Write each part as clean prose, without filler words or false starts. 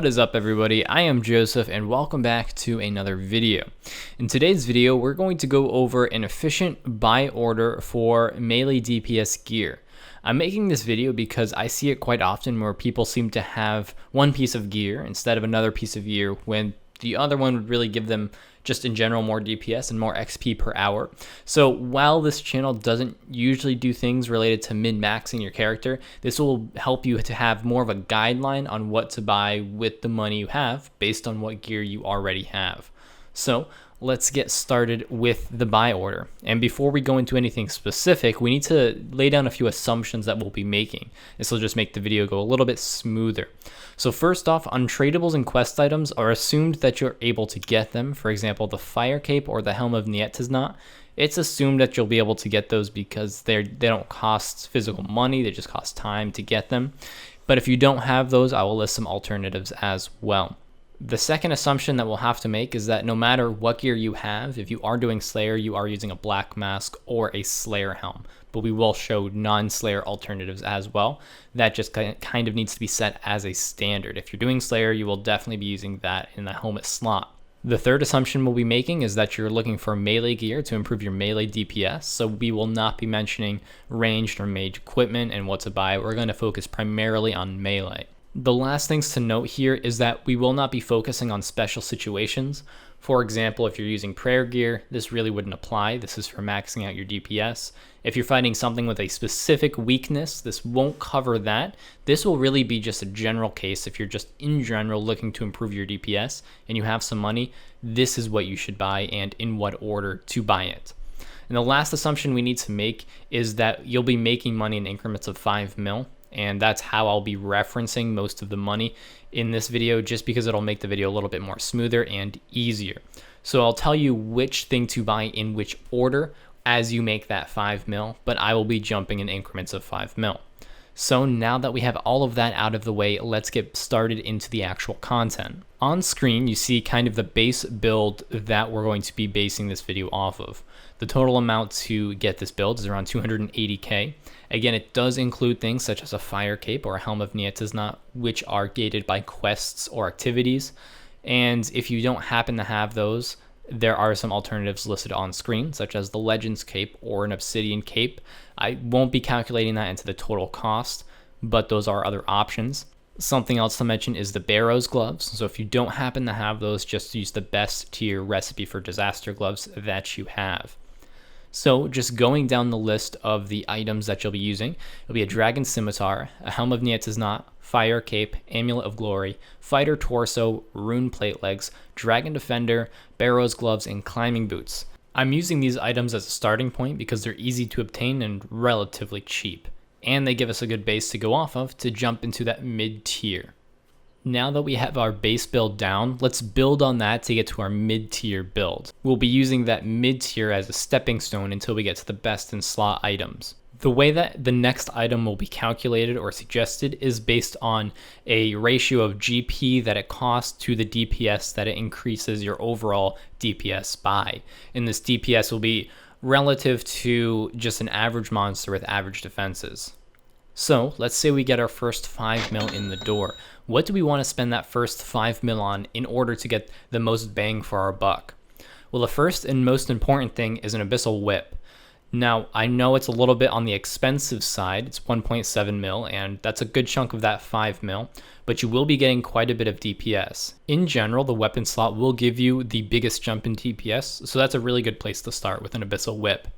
What is up, everybody? I am Joseph and welcome back to another video. In today's video, we're going to go over an efficient buy order for melee DPS gear. I'm making this video because I see it quite often where people seem to have one piece of gear instead of another piece of gear when the other one would really give them just in general more DPS and more XP per hour. So while this channel doesn't usually do things related to min-maxing your character, this will help you to have more of a guideline on what to buy with the money you have based on what gear you already have. So let's get started with the buy order. And before we go into anything specific, we need to lay down a few assumptions that we'll be making. This will just make the video go a little bit smoother. So first off, untradables and quest items are assumed that you're able to get them. For example, the Fire Cape or the Helm of Nietiznat. It's assumed that you'll be able to get those because they don't cost physical money, they just cost time to get them. But if you don't have those, I will list some alternatives as well. The second assumption that we'll have to make is that no matter what gear you have, if you are doing Slayer, you are using a Black Mask or a Slayer Helm. But we will show non-Slayer alternatives as well. That just kind of needs to be set as a standard. If you're doing Slayer, you will definitely be using that in the helmet slot. The third assumption we'll be making is that you're looking for melee gear to improve your melee DPS. So we will not be mentioning ranged or mage equipment and what to buy. We're going to focus primarily on melee. The last things to note here is that we will not be focusing on special situations. For example, if you're using prayer gear, this really wouldn't apply. This is for maxing out your DPS. If you're fighting something with a specific weakness, this won't cover that. This will really be just a general case. If you're just in general looking to improve your DPS and you have some money, this is what you should buy and in what order to buy it. And the last assumption we need to make is that you'll be making money in increments of 5 mil. And that's how I'll be referencing most of the money in this video, just because it'll make the video a little bit more smoother and easier. So I'll tell you which thing to buy in which order as you make that 5 mil, but I will be jumping in increments of 5 mil. So now that we have all of that out of the way, let's get started into the actual content. On screen, you see kind of the base build that we're going to be basing this video off of. The total amount to get this build is around 280k. Again, it does include things such as a Fire Cape or a Helm of Nietiznat, which are gated by quests or activities. And if you don't happen to have those, there are some alternatives listed on screen, such as the Legends Cape or an Obsidian Cape. I won't be calculating that into the total cost, but those are other options. Something else to mention is the Barrows gloves. So if you don't happen to have those, just use the best tier recipe for disaster gloves that you have. So just going down the list of the items that you'll be using, it'll be a Dragon Scimitar, a Helm of Nietiznat, Fire Cape, Amulet of Glory, Fighter Torso, Rune Plate Legs, Dragon Defender, Barrows Gloves, and Climbing Boots. I'm using these items as a starting point because they're easy to obtain and relatively cheap. And they give us a good base to go off of to jump into that mid-tier. Now that we have our base build down, let's build on that to get to our mid-tier build. We'll be using that mid-tier as a stepping stone until we get to the best in slot items. The way that the next item will be calculated or suggested is based on a ratio of GP that it costs to the DPS that it increases your overall DPS by. And this DPS will be relative to just an average monster with average defenses. So let's say we get our first 5 mil in the door. What do we want to spend that first 5 mil on in order to get the most bang for our buck? Well, the first and most important thing is an Abyssal Whip. Now, I know it's a little bit on the expensive side. It's 1.7 mil, and that's a good chunk of that 5 mil, but you will be getting quite a bit of DPS. In general, the weapon slot will give you the biggest jump in DPS, so that's a really good place to start with an Abyssal Whip.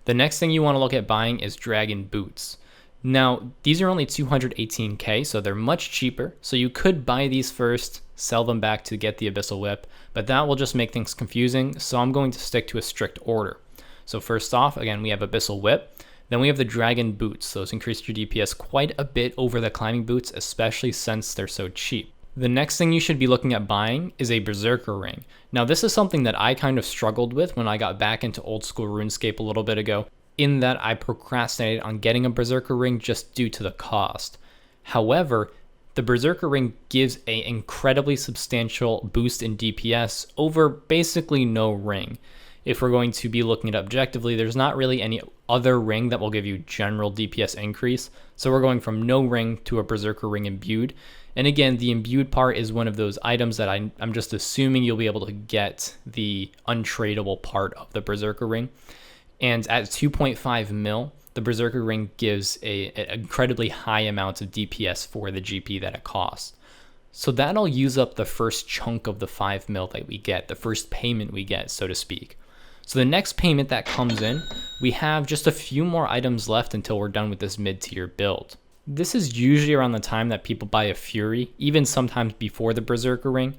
The next thing you want to look at buying is Dragon Boots. Now, these are only 218k, so they're much cheaper, so you could buy these first, sell them back to get the Abyssal Whip, but that will just make things confusing, so I'm going to stick to a strict order. So first off, again, we have Abyssal Whip, then we have the Dragon Boots. Those increase your DPS quite a bit over the Climbing Boots, especially since they're so cheap. The next thing you should be looking at buying is a Berserker Ring. Now, this is something that I kind of struggled with when I got back into Oldschool Runescape a little bit ago, in that I procrastinated on getting a Berserker Ring just due to the cost. However, the Berserker Ring gives an incredibly substantial boost in DPS over basically no ring. If we're going to be looking at it objectively, there's not really any other ring that will give you general DPS increase. So we're going from no ring to a Berserker ring imbued. And again, the imbued part is one of those items that I'm just assuming you'll be able to get the untradeable part of the Berserker ring. And at 2.5 mil, the Berserker ring gives an incredibly high amount of DPS for the GP that it costs. So that'll use up the first chunk of the 5 mil that we get, the first payment we get, so to speak. So the next payment that comes in, we have just a few more items left until we're done with this mid-tier build. This is usually around the time that people buy a Fury, even sometimes before the Berserker ring,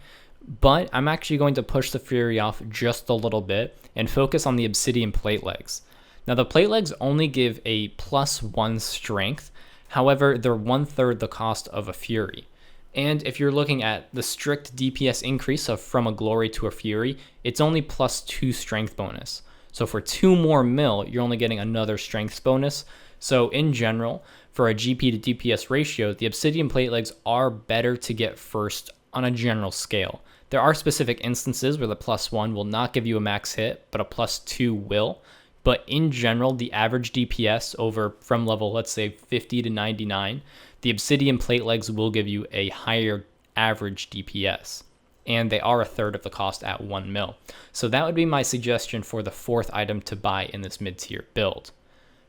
but I'm actually going to push the Fury off just a little bit and focus on the Obsidian Plate Legs. Now the Plate Legs only give a +1 strength, however they're 1/3 the cost of a Fury. And if you're looking at the strict DPS increase of from a Glory to a Fury, it's only +2 strength bonus. So for 2 more mil, you're only getting another strength bonus. So in general, for a GP to DPS ratio, the Obsidian Plate Legs are better to get first on a general scale. There are specific instances where the +1 will not give you a max hit, but a +2 will. But in general, the average DPS over from level, let's say 50 to 99, the Obsidian Plate Legs will give you a higher average DPS. And they are 1/3 of the cost at 1 mil. So that would be my suggestion for the 4th item to buy in this mid-tier build.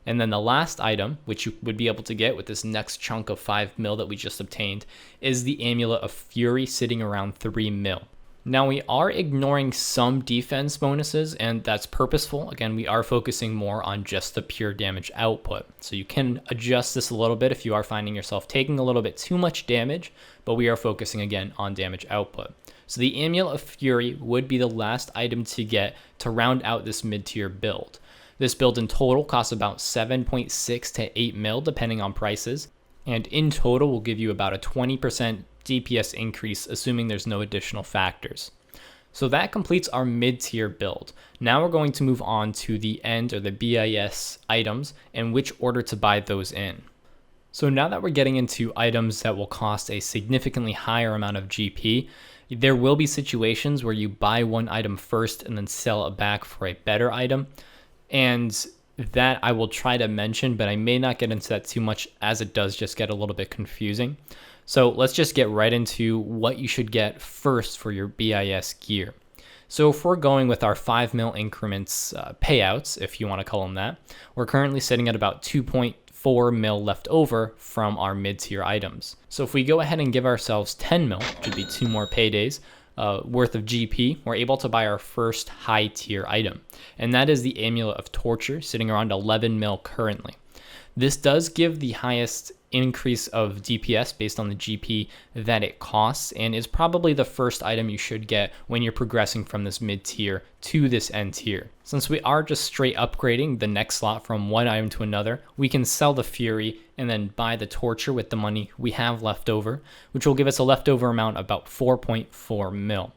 And then the last item, which you would be able to get with this next chunk of 5 mil that we just obtained, is the Amulet of Fury sitting around 3 mil. Now we are ignoring some defense bonuses, and that's purposeful. Again, we are focusing more on just the pure damage output. So you can adjust this a little bit if you are finding yourself taking a little bit too much damage, but we are focusing again on damage output. So the Amulet of Fury would be the last item to get to round out this mid-tier build. This build in total costs about 7.6 to 8 mil depending on prices, and in total will give you about a 20% DPS increase, assuming there's no additional factors. So that completes our mid-tier build. Now we're going to move on to the end, or the BIS items, and which order to buy those in. So now that we're getting into items that will cost a significantly higher amount of GP, there will be situations where you buy one item first and then sell it back for a better item. And that I will try to mention, but I may not get into that too much as it does just get a little bit confusing. So let's just get right into what you should get first for your BIS gear. So if we're going with our 5 mil increments payouts, if you want to call them that, we're currently sitting at about 2.4 mil left over from our mid-tier items. So if we go ahead and give ourselves 10 mil, which would be 2 more paydays, worth of GP, we're able to buy our first high tier item, and that is the Amulet of Torture, sitting around 11 mil currently. This does give the highest increase of DPS based on the GP that it costs, and is probably the first item you should get when you're progressing from this mid tier to this end tier. Since we are just straight upgrading the next slot from one item to another, we can sell the Fury and then buy the Torture with the money we have left over, which will give us a leftover amount of about 4.4 mil.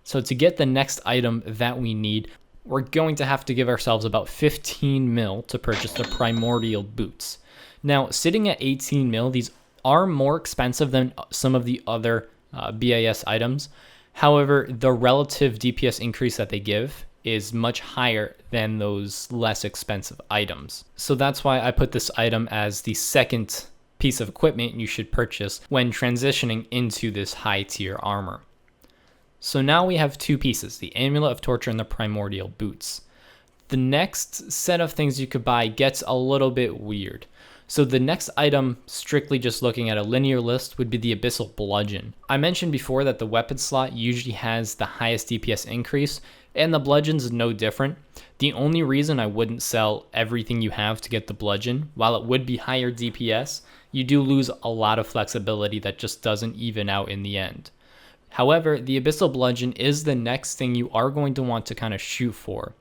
So to get the next item that we need, we're going to have to give ourselves about 15 mil to purchase the Primordial Boots. Now, sitting at 18 mil, these are more expensive than some of the other BIS items. However, the relative DPS increase that they give is much higher than those less expensive items. So that's why I put this item as the second piece of equipment you should purchase when transitioning into this high tier armor. So now we have 2 pieces, the Amulet of Torture and the Primordial Boots. The next set of things you could buy gets a little bit weird. So the next item, strictly just looking at a linear list, would be the Abyssal Bludgeon. I mentioned before that the weapon slot usually has the highest DPS increase, and the Bludgeon's no different. The only reason I wouldn't sell everything you have to get the Bludgeon, while it would be higher DPS, you do lose a lot of flexibility that just doesn't even out in the end. However, the Abyssal Bludgeon is the next thing you are going to want to kind of shoot for.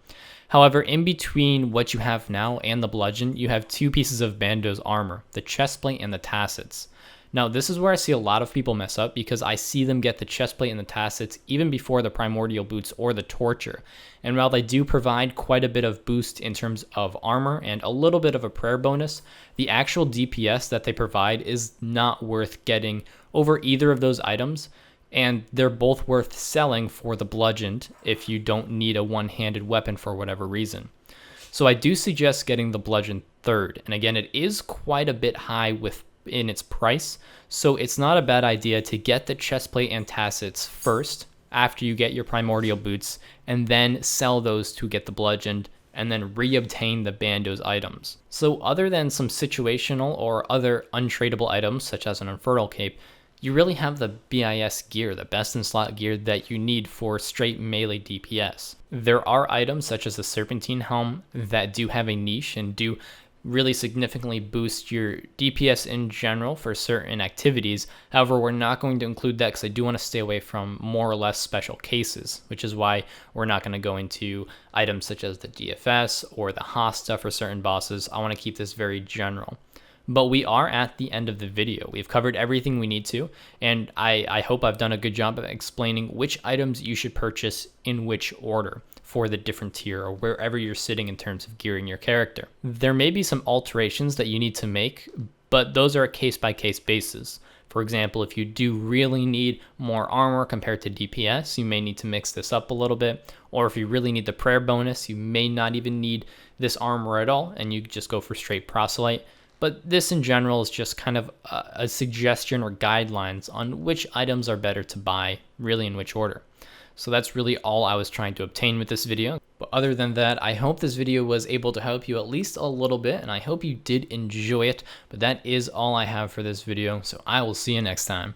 However, in between what you have now and the Bludgeon, you have 2 pieces of Bando's armor, the chestplate and the tassets. Now, this is where I see a lot of people mess up, because I see them get the chestplate and the tassets even before the Primordial Boots or the Torture. And while they do provide quite a bit of boost in terms of armor and a little bit of a prayer bonus, the actual DPS that they provide is not worth getting over either of those items. And they're both worth selling for the Bludgeoned if you don't need a one-handed weapon for whatever reason. So I do suggest getting the bludgeon third. And again, it is quite a bit high in its price. So it's not a bad idea to get the chestplate and tassets first after you get your primordial boots, and then sell those to get the bludgeoned, and then re-obtain the bandos items. So other than some situational or other untradeable items such as an infernal cape, you really have the BIS gear, the best in slot gear that you need for straight melee DPS. There are items such as the Serpentine Helm that do have a niche and do really significantly boost your DPS in general for certain activities. However, we're not going to include that because I do want to stay away from more or less special cases, which is why we're not going to go into items such as the DFS or the Hosta for certain bosses. I want to keep this very general. But we are at the end of the video. We've covered everything we need to, and I hope I've done a good job of explaining which items you should purchase in which order for the different tier or wherever you're sitting in terms of gearing your character. There may be some alterations that you need to make, but those are a case-by-case basis. For example, if you do really need more armor compared to DPS, you may need to mix this up a little bit. Or if you really need the prayer bonus, you may not even need this armor at all, and you just go for straight proselyte. But this in general is just kind of a suggestion or guidelines on which items are better to buy, really in which order. So that's really all I was trying to obtain with this video. But other than that, I hope this video was able to help you at least a little bit, and I hope you did enjoy it. But that is all I have for this video, so I will see you next time.